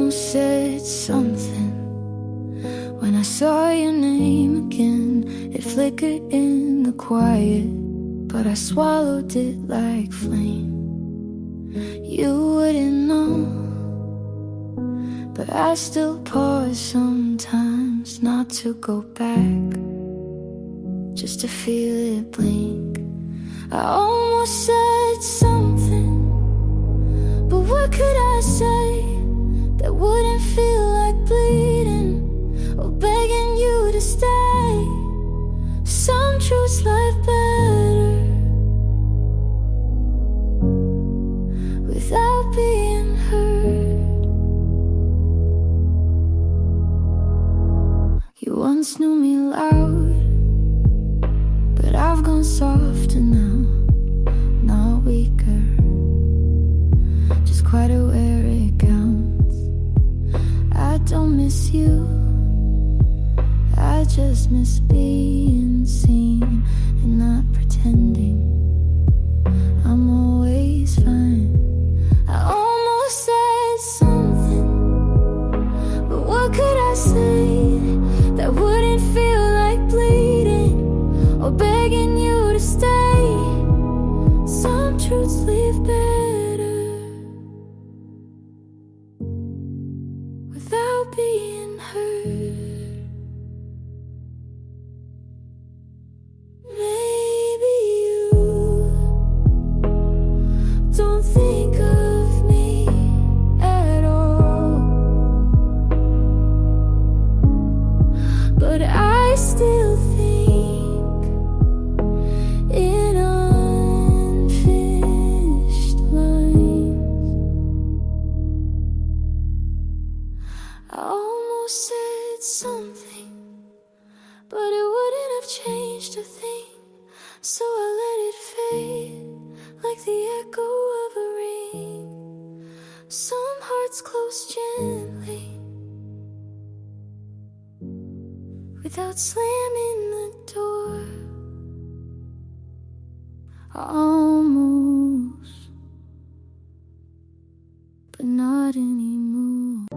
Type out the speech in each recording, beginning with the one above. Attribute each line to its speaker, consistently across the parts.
Speaker 1: almost said something when I saw your name again. It flickered in the quiet, but I swallowed it like flame. You wouldn't know, but I still pause sometimes, not to go back, just to feel it blink. I almost said something, but what could I say that wouldn't feel like bleeding or begging you to stay? Some truths life better without being heard. You once knew me loud, but I've gone softer now, not weaker, just quite aware it counts. I don't miss you, I just miss being seen and not pretending I'm always fine. I almost said something, but what could I say that wouldn't feel like bleeding or begging you to stay? Some truths leave better without being heard. Maybe you don't think of me at all, but I still think in unfinished lines. I almost said something, but it wouldn't have changed a thing, so I let it fade like the echo of a ring. Some hearts close gently without slamming the door. Almost, but not anymore.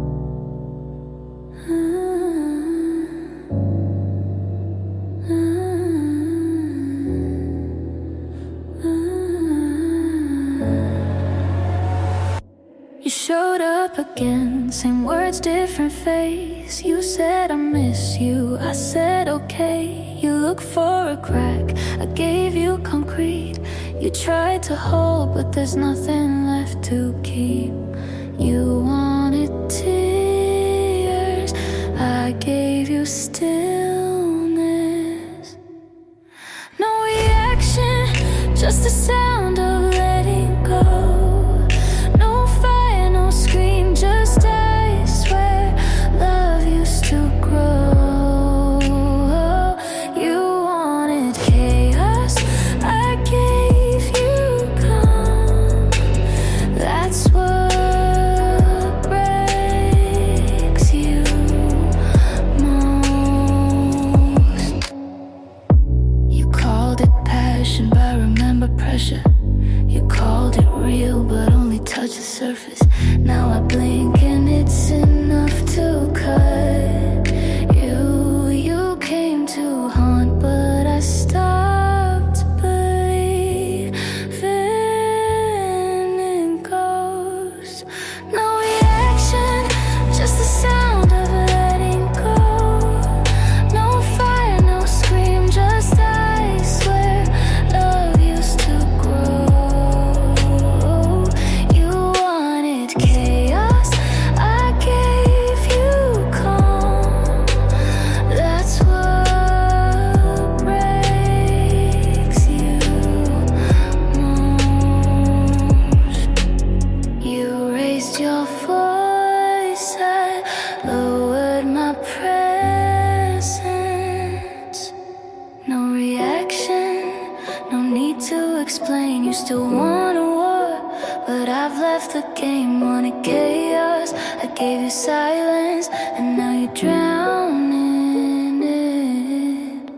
Speaker 1: You showed up again, same words, different face. You said I miss you, I said okay. You looked for a crack, I gave you concrete. You tried to hold, but there's nothing left to keep. You wanted tears, I gave you stillness. No reaction, just the sound of letting go. No fire, no scream, just I swear love used to grow. You wanted chaos, I gave you calm. That's what breaks you most. You called it passion, but I remember pressure. You called it real, but only touched the surface. Now I blink and it's enough to cut you. You came to haunt, but I stopped believing in ghosts. No reaction, just the sound of letting go. No fire, no scream, just I swear love used to grow. You wanted chaos, I gave you calm. That's what breaks you most. You raised your voice, I lowered my presence. No reaction, no need to explain. You still want a war, but I've left the game. Wanted chaos, I gave you silence, and now you're drowning in it.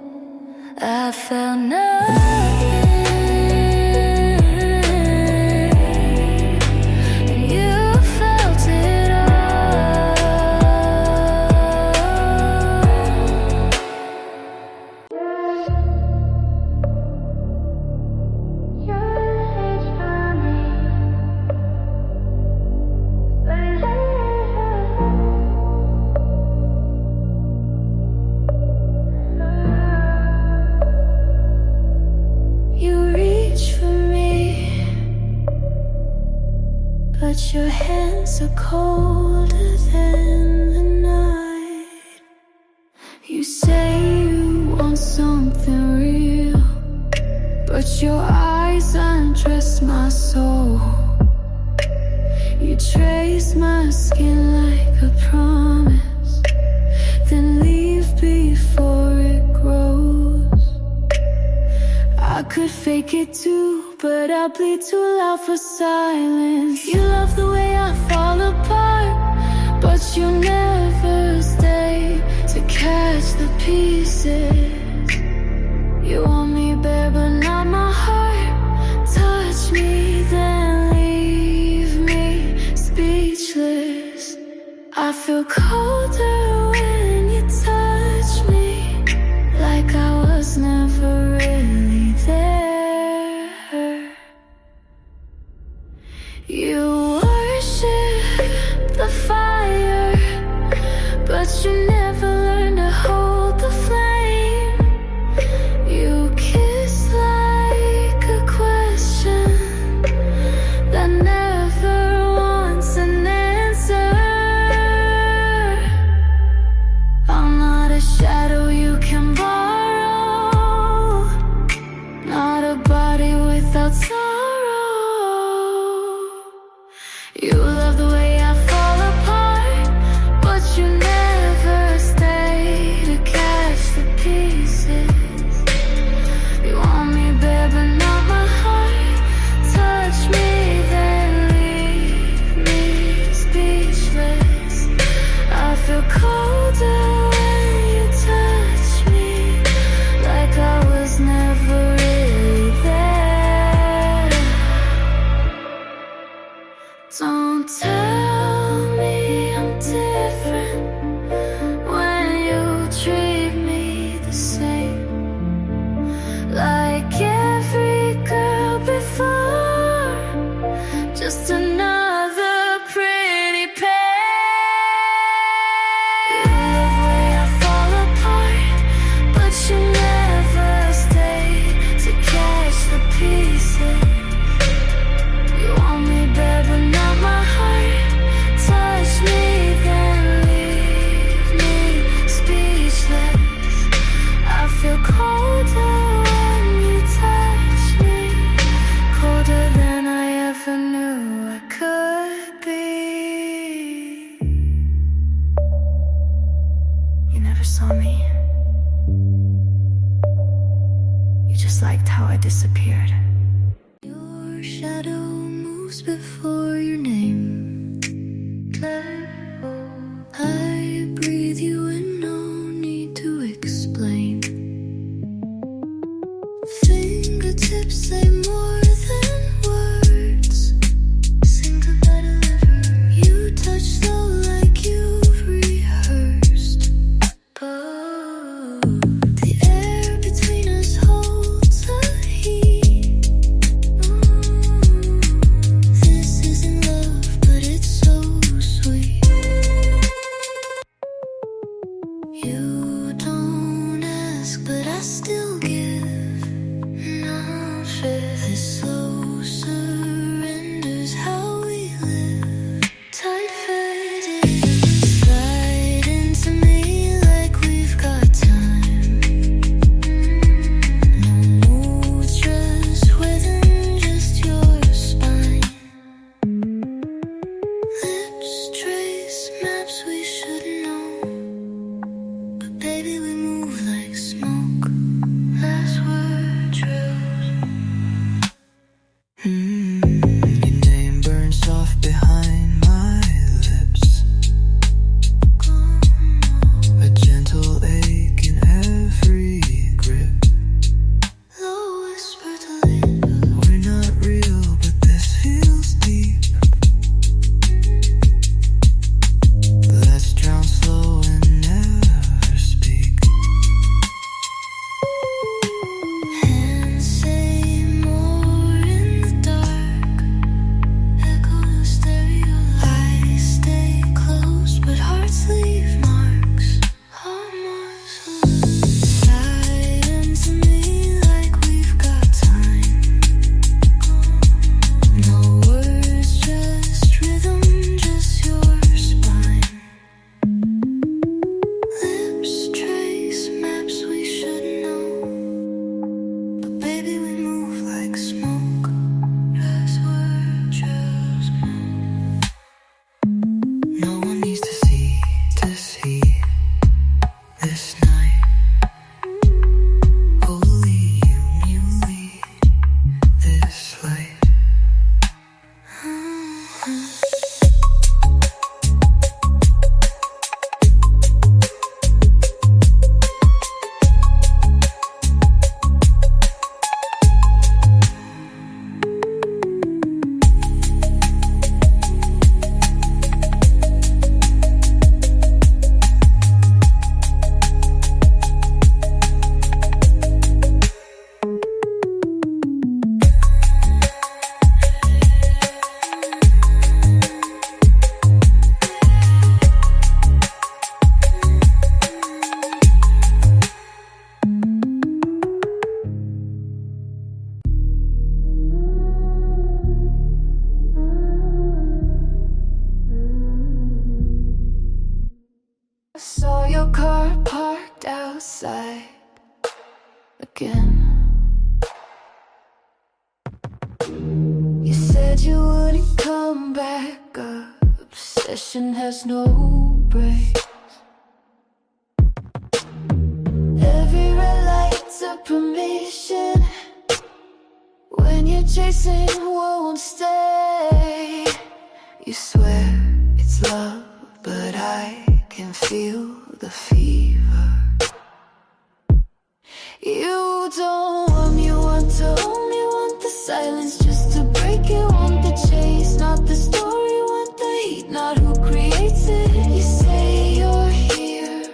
Speaker 1: I felt nothing, and you felt it all. your hands are colder than the night. You say you want something real, but your eyes undress my soul. You trace my skin like a promise, then leave before it grows. I could fake it too, but I'll bleed too loud for silence. You love the way I fall apart, but you never stay to catch the pieces. You want me bare, but not my heart. Touch me, then leave me speechless. I feel colder when you touch me, like I was never really there. You worship the fire, but you never learn to hold the flame. You kiss like a question that never wants an answer. I'm not a shadow you can borrow, not a body without sorrow. You love the way I fall apart, but you never stay to catch the pieces. You want me bare, but not my heart. Touch me, then leave me speechless. I feel colder when you touch me, like I was never really there. Don't tell me I'm different when you treat me the same, like every girl before, just another pretty pain. You love the way I fall apart, but you never stay to catch the pieces. You want me bare, but not my heart. Touch me, then leave me speechless. I feel colder when you touch me, colder than I ever knew I could be. You never saw me. You just liked how I disappeared. Your shadow moves before your name. I breathe you in, no need to explain. Fingertips say more than words. Sing goodbye to liver. You touch slow like you've rehearsed. Oh, the air between us holds a heat. This isn't love, but it's so sweet. You don't ask, but I still give. This slow surrender's how we live. Tight fitted, slide into me like we've got time. No moods, just within just your spine. Lips trace maps we should know, but baby we move like smoke. outside again. You said you wouldn't come back. Obsession has no break. Every red light's a permission. When you're chasing won't stay. You swear it's love, but I can feel the fever. You don't want me, want the silence just to break it. Want the chase, not the story. Want the heat, not who creates it. You say you're here,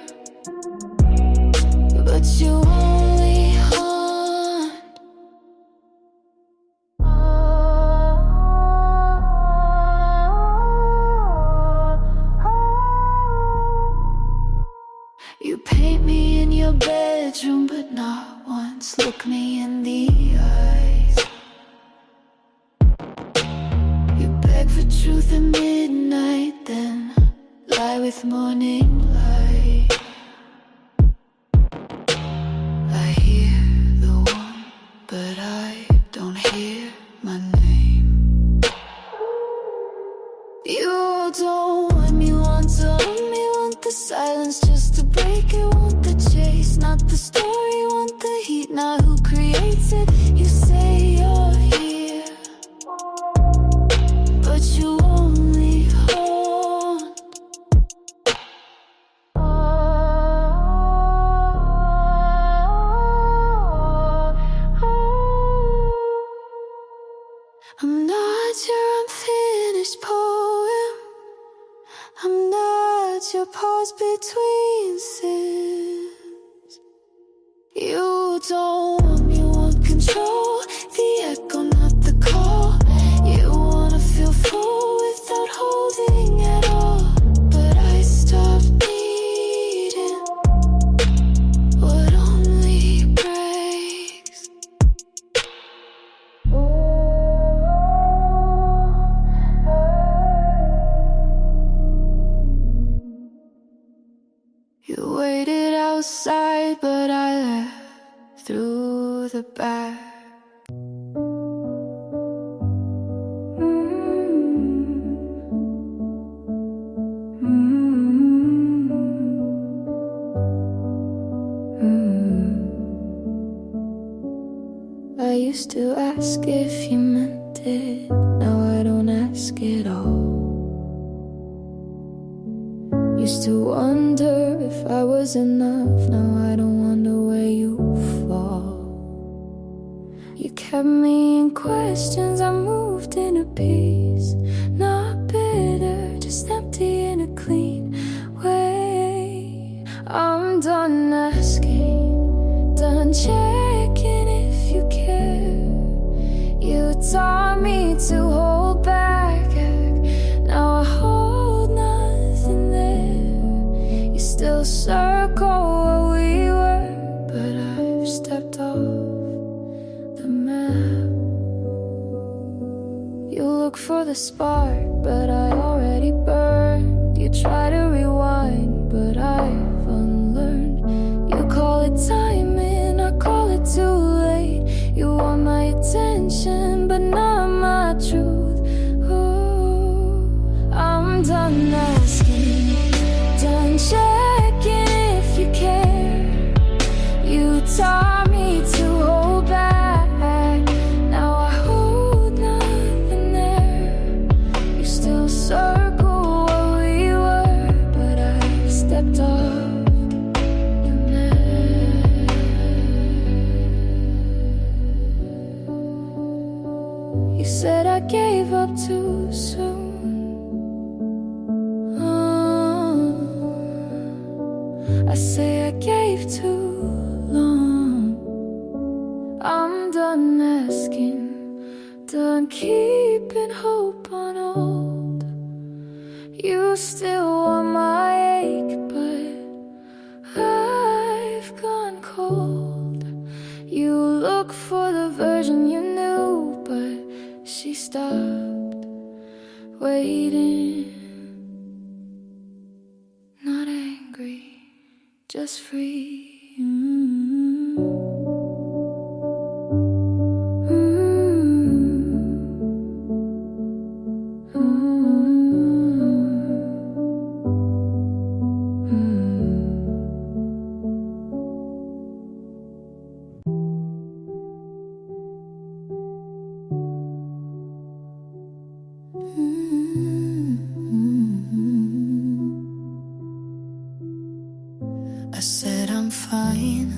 Speaker 1: but you only haunt. You paint me in your bedroom, but not once look me in the eyes. You beg for truth at midnight, then lie with morning light. I hear the one, but I don't hear my name. You don't want me, want the silence just to break it. Want the chase, not the story. Want the heat, not who creates it. You say you're here, but you only haunt. I'm not your unfinished poem. I'm not your pause between sins. You don't want me, want control. The echo, not the call. You wanna feel full without holding at all. But I stopped needing what only breaks. You waited outside, but I left through the back. I used to ask if you meant it. Now I don't ask at all. Used to wonder if I was enough. Now I don't wonder where you fall. You kept me in questions. I moved in a peace, not bitter, just empty in a clean way. I'm done asking, done checking if you care. You taught me to hold back. Now I hold nothing there. You still circle where we were, but I've stepped off the map. You look for the spark, but I already burned. You try to rewind, but I've unlearned. You call it timing, I call it too late. You want my attention, but not my truth. Ooh, I'm done asking, done checking if you care. You taught me to hold back. Now I hold nothing there. You still circle where we were, but I've stepped off the map. You said I gave up too soon. I say I gave too long. I'm done asking, done keeping hope on hold. You still want my ache, but I've gone cold. You look for the version you knew, but she stopped waiting. Not angry, just free. fine,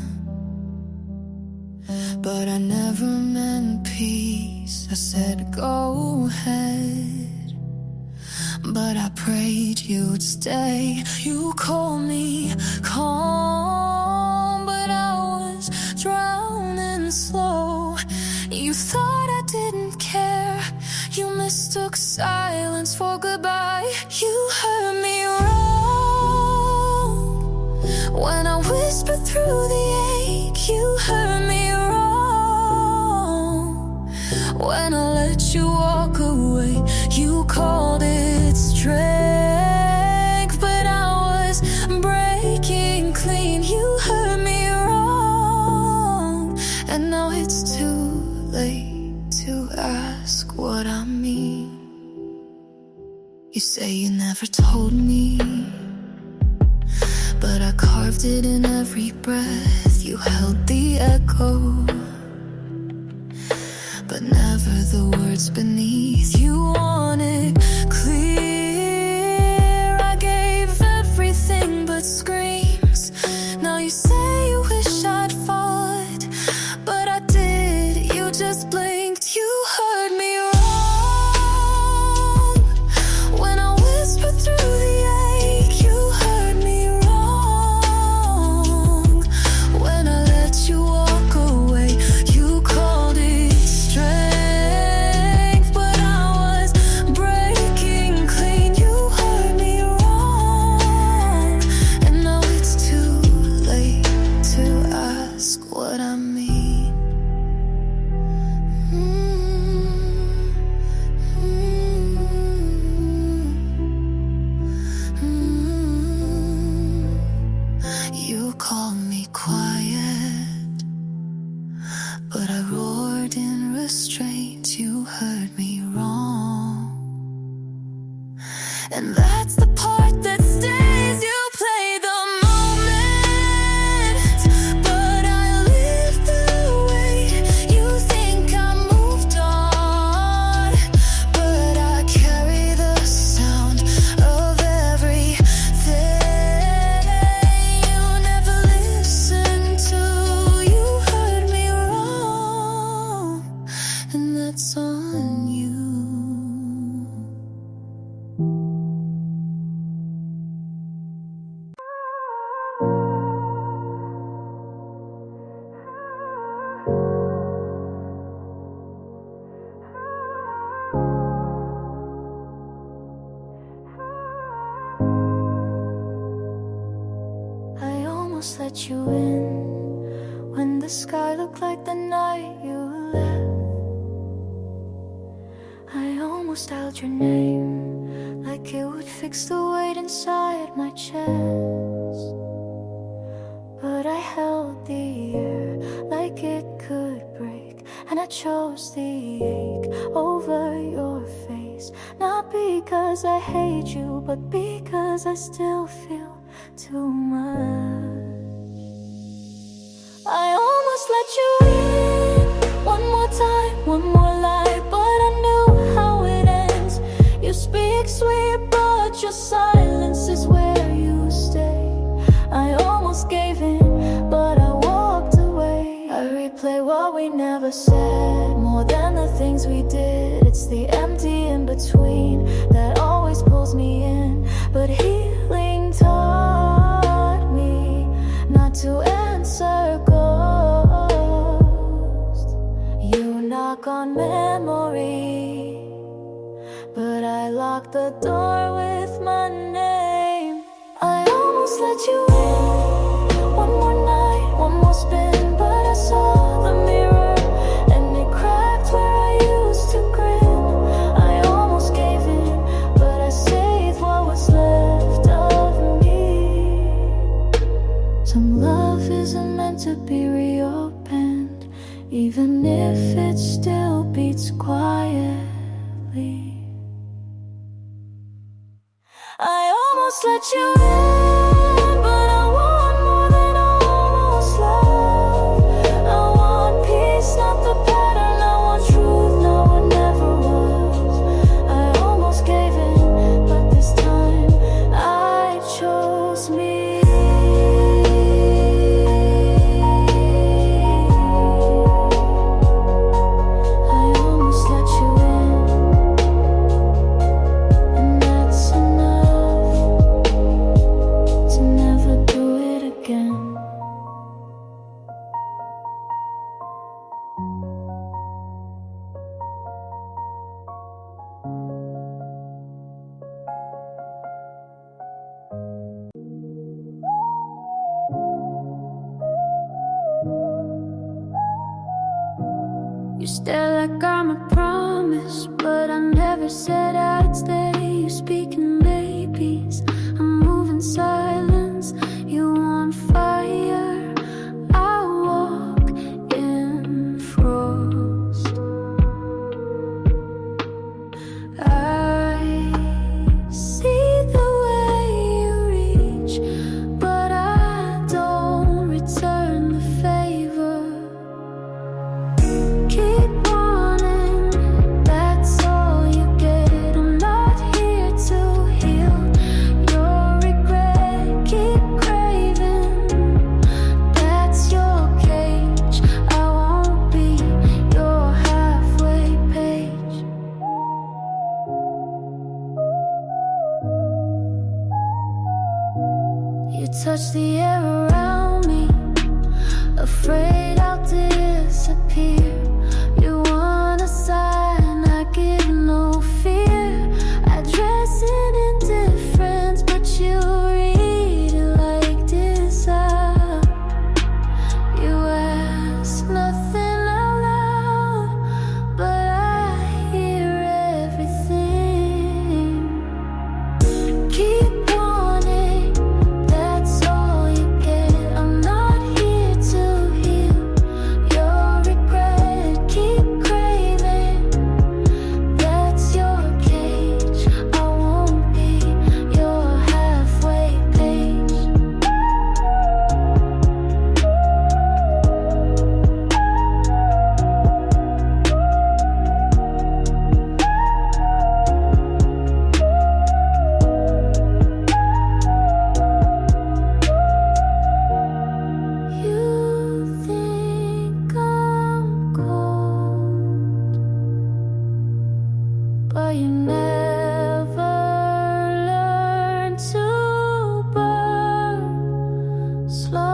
Speaker 1: but I never meant peace. I said go ahead, but I prayed you'd stay. You called me calm, but I was drowning slow. You thought I didn't care. You mistook silence for goodbye. You heard me wrong when I whispered through the ache. You heard me wrong when I let you walk away. You called it strength, but I was breaking clean. You heard me wrong, and now it's too late to ask what I mean. You say you never told me, but I carved it in every breath. You held the echo, but never the words beneath. You wanted clear. I gave everything but screams. Now you say you wish I'd fought, but I did. You just blinked. You heard me wrong when I whispered through the ache. You heard me wrong when I let you walk away. You called it strength, but I was breaking clean. You heard me wrong, and now it's too late to ask what I mean. You called me quiet, but I roared in restraint. You heard me wrong, and that's the part that stays. You play the moment, but I live the wait. You think I moved on, but I carry the sound of everything you never listened to. You heard me wrong, and that's on you. I almost let you in when the sky looked like the night you left. I almost dialed your name like it would fix the weight inside my chest, but I held the air like it could break, and I chose the ache over your face. Not because I hate you, but because I still feel too much. I almost let you in one more time, one more lie, but I knew how it ends. You speak sweet, but your silence is where you stay. I almost gave in, but I walked away. I replay what we never said, more than the things we did. It's the empty in between that always pulls me in, but healing taught me not to answer ghosts. You knock on memory, but I locked the door with my name. I almost let you in one more night, one more spin, but I saw the mirror and it cracked where I used to grin. I almost gave in, but I saved what was left of me. Some love isn't meant to be reopened, even if it still beats quietly. I almost let you in, but I want more than almost love. I want peace, not the pattern. I want truth, not what never was. I almost gave in, but this time I chose me. You stare like I'm a promise, but I never said I'd stay. You speak in babies, I'm moving silence. You on fire, I walk in frost. I see the way you reach, but I don't return the favor. Keep wanting, that's all you get. I'm not here to heal your regret. Keep craving, that's your cage. I won't be your halfway page. You touch the air around me, afraid I'll disappear. You want a sign, I give no fear. I dress in indifference, but you read it like desire. You ask nothing out loud, but I hear everything. Keep wanting, that's all you get. I'm not here to heal your regret. Keep craving, that's your cage. I won't be your halfway page. You think I'm cold, but you never learn to burn slow.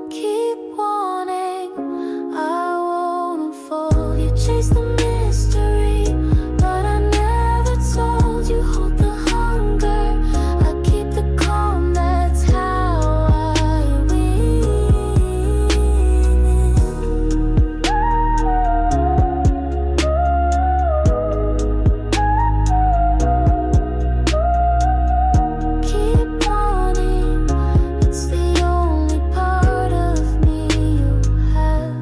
Speaker 1: Keep wanting, I won't unfold. You chase the mystery, but I never told you. Hold the hunger, I keep the calm. That's how I win. Keep wanting, it's the only part of me you have.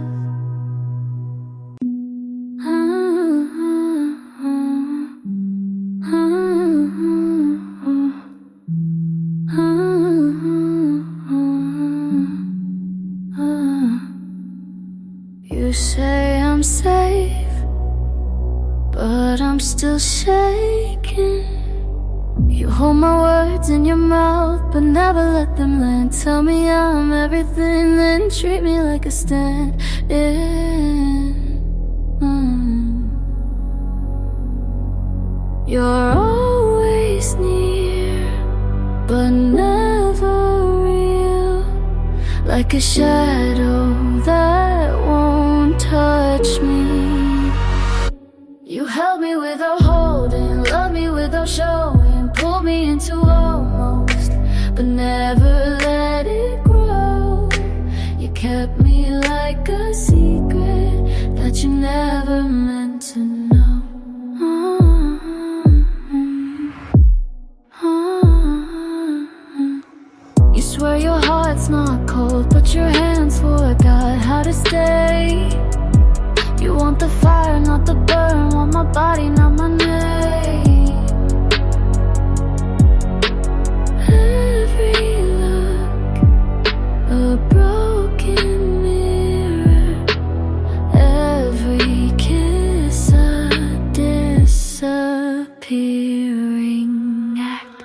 Speaker 1: You say I'm safe, but I'm still shaking. You hold my words in your mouth, but never let them land. Tell me I'm everything, then treat me like a stand-in. You're always near, but never real. Like a shadow that won't touch me. You held me without holding, love me without showing, pulled me into almost, but never let it grow. You kept me like a secret that you never meant to know. You swear your heart's not cold, but your hands forgot how to stay. You want the fire, not the burn, want my body, not my name. Every look, a broken mirror. Every kiss, a disappearing act.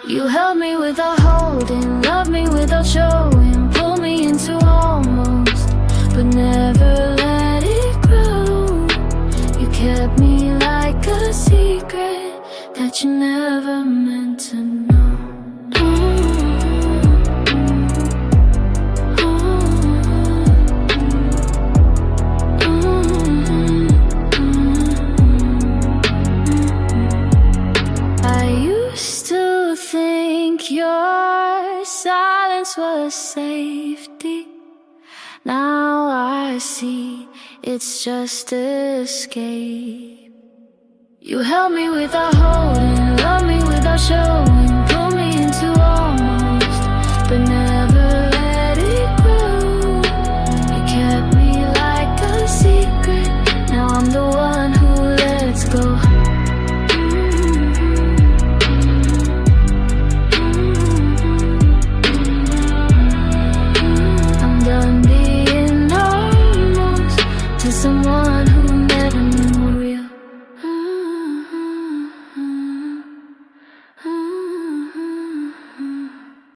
Speaker 1: You held me without holding, love me without showing, pull me into almost, but never let it grow. You kept me like a secret that you never meant to know. I used to think your silence was safety. Now I see it's just escape. You held me without holding, love me without